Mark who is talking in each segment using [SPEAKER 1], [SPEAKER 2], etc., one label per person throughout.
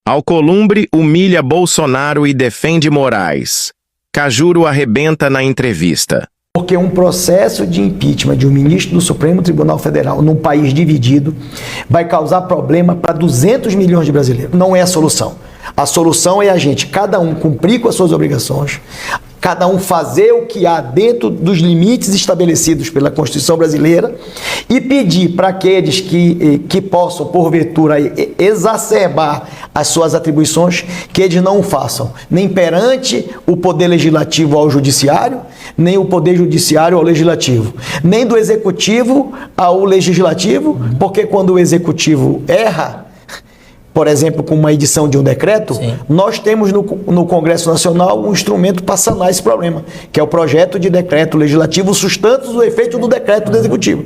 [SPEAKER 1] Alcolumbre humilha Bolsonaro e defende Moraes. Cajuru arrebenta na entrevista.
[SPEAKER 2] Porque um processo de impeachment de um ministro do Supremo Tribunal Federal num país dividido vai causar problema para 200 milhões de brasileiros. Não é a solução. A solução é a gente, cada um cumprir com as suas obrigações, cada um fazer o que há dentro dos limites estabelecidos pela Constituição brasileira e pedir para aqueles que possam, porventura, exacerbar as suas atribuições, que eles não o façam, nem perante o Poder Legislativo ao Judiciário, nem o Poder Judiciário ao Legislativo, nem do Executivo ao Legislativo, porque quando o Executivo erra, por exemplo, com uma edição de um decreto, sim, nós temos no Congresso Nacional um instrumento para sanar esse problema, que é o projeto de decreto legislativo sustenta o efeito do decreto do Executivo.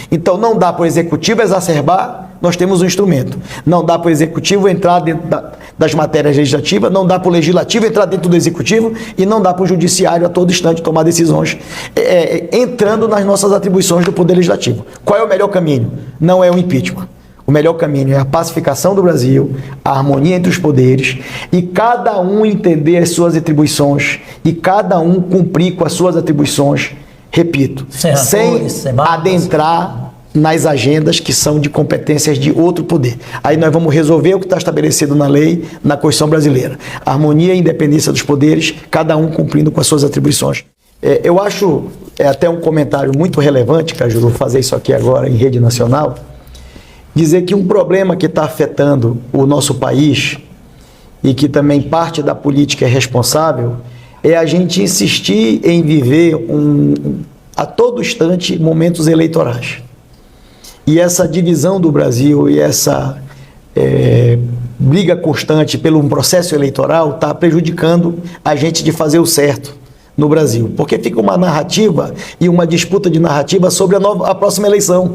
[SPEAKER 2] Então não dá para o Executivo exacerbar, nós temos um instrumento. Não dá para o Executivo entrar dentro das matérias legislativas, não dá para o Legislativo entrar dentro do Executivo e não dá para o Judiciário a todo instante tomar decisões entrando nas nossas atribuições do Poder Legislativo. Qual é o melhor caminho? Não é o impeachment. O melhor caminho é a pacificação do Brasil, a harmonia entre os poderes e cada um entender as suas atribuições e cada um cumprir com as suas atribuições, repito, sem adentrar nas agendas que são de competências de outro poder. Aí nós vamos resolver o que está estabelecido na lei, na Constituição brasileira. A harmonia e independência dos poderes, cada um cumprindo com as suas atribuições. Eu acho até um comentário muito relevante, Cajuru, vou fazer isso aqui agora em rede nacional, dizer que um problema que está afetando o nosso país e que também parte da política é responsável é a gente insistir em viver a todo instante momentos eleitorais. E essa divisão do Brasil e essa briga constante pelo processo eleitoral está prejudicando a gente de fazer o certo no Brasil. Porque fica uma narrativa e uma disputa de narrativa sobre a próxima eleição.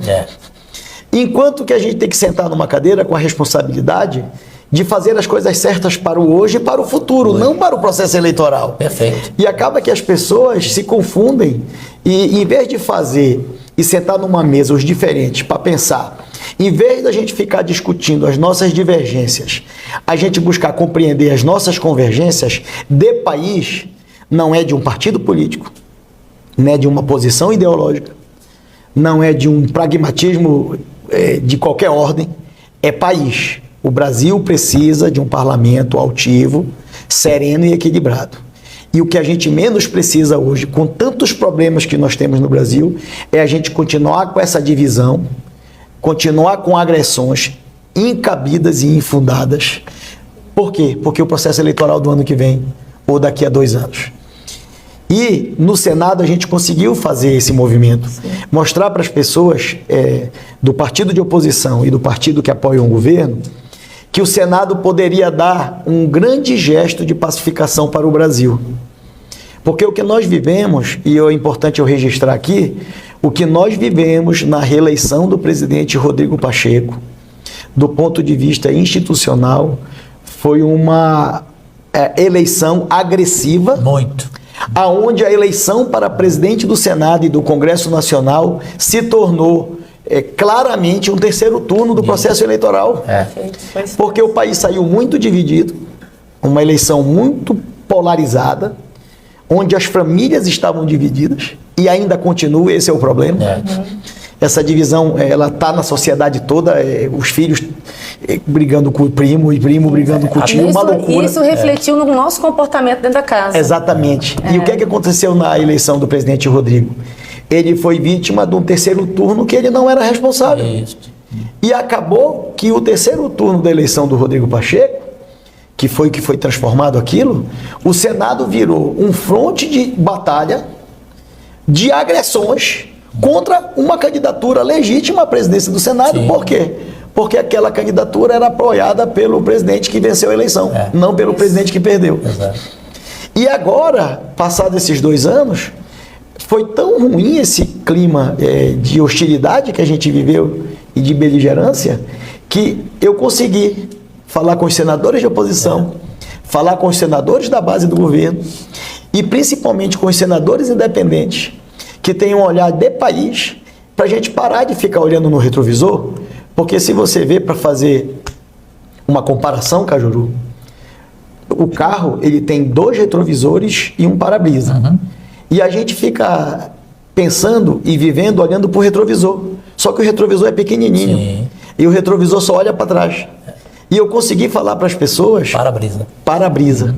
[SPEAKER 2] Enquanto que a gente tem que sentar numa cadeira com a responsabilidade de fazer as coisas certas para o hoje e para o futuro, não para o processo eleitoral.
[SPEAKER 3] Perfeito.
[SPEAKER 2] E acaba que as pessoas se confundem e em vez de fazer e sentar numa mesa os diferentes para pensar, em vez da gente ficar discutindo as nossas divergências, a gente buscar compreender as nossas convergências de país, não é de um partido político, não é de uma posição ideológica, não é de um pragmatismo de qualquer ordem, é país. O Brasil precisa de um parlamento altivo, sereno e equilibrado. E o que a gente menos precisa hoje, com tantos problemas que nós temos no Brasil, é a gente continuar com essa divisão, continuar com agressões incabidas e infundadas. Por quê? Porque o processo eleitoral do ano que vem, ou daqui a 2 anos. E no Senado a gente conseguiu fazer esse movimento, sim, mostrar para as pessoas do partido de oposição e do partido que apoia o governo que o Senado poderia dar um grande gesto de pacificação para o Brasil. Porque o que nós vivemos, e é importante eu registrar aqui, o que nós vivemos na reeleição do presidente Rodrigo Pacheco, do ponto de vista institucional, foi uma eleição agressiva.
[SPEAKER 3] Muito.
[SPEAKER 2] Aonde a eleição para presidente do Senado e do Congresso Nacional se tornou claramente um terceiro turno do processo eleitoral. Porque o país saiu muito dividido, uma eleição muito polarizada, onde as famílias estavam divididas e ainda continua, esse é o problema. Essa divisão, ela está na sociedade toda, os filhos brigando com o primo e primo brigando com o tio, uma loucura.
[SPEAKER 4] Isso refletiu no nosso comportamento dentro da casa.
[SPEAKER 2] Exatamente. E o que aconteceu na eleição do presidente Rodrigo? Ele foi vítima de um terceiro turno que ele não era responsável. E acabou que o terceiro turno da eleição do Rodrigo Pacheco, que foi transformado aquilo, o Senado virou um fronte de batalha de agressões contra uma candidatura legítima à presidência do Senado. Sim. Por quê? Porque aquela candidatura era apoiada pelo presidente que venceu a eleição, não pelo presidente que perdeu. Exato. E agora, passados esses 2 anos, foi tão ruim esse clima de hostilidade que a gente viveu e de beligerância, que eu consegui falar com os senadores de oposição, falar com os senadores da base do governo e principalmente com os senadores independentes, que tem um olhar de país, para a gente parar de ficar olhando no retrovisor, porque se você vê para fazer uma comparação, Cajuru. O carro, ele tem 2 retrovisores e um para-brisa. E a gente fica pensando e vivendo olhando para o retrovisor. Só que o retrovisor é pequenininho.
[SPEAKER 3] Sim.
[SPEAKER 2] E o retrovisor só olha para trás. E eu consegui falar para as pessoas...
[SPEAKER 3] Para-brisa.
[SPEAKER 2] Para-brisa.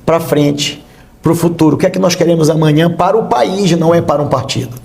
[SPEAKER 2] Para frente. Para o futuro. O que é que nós queremos amanhã para o país, não é para um partido.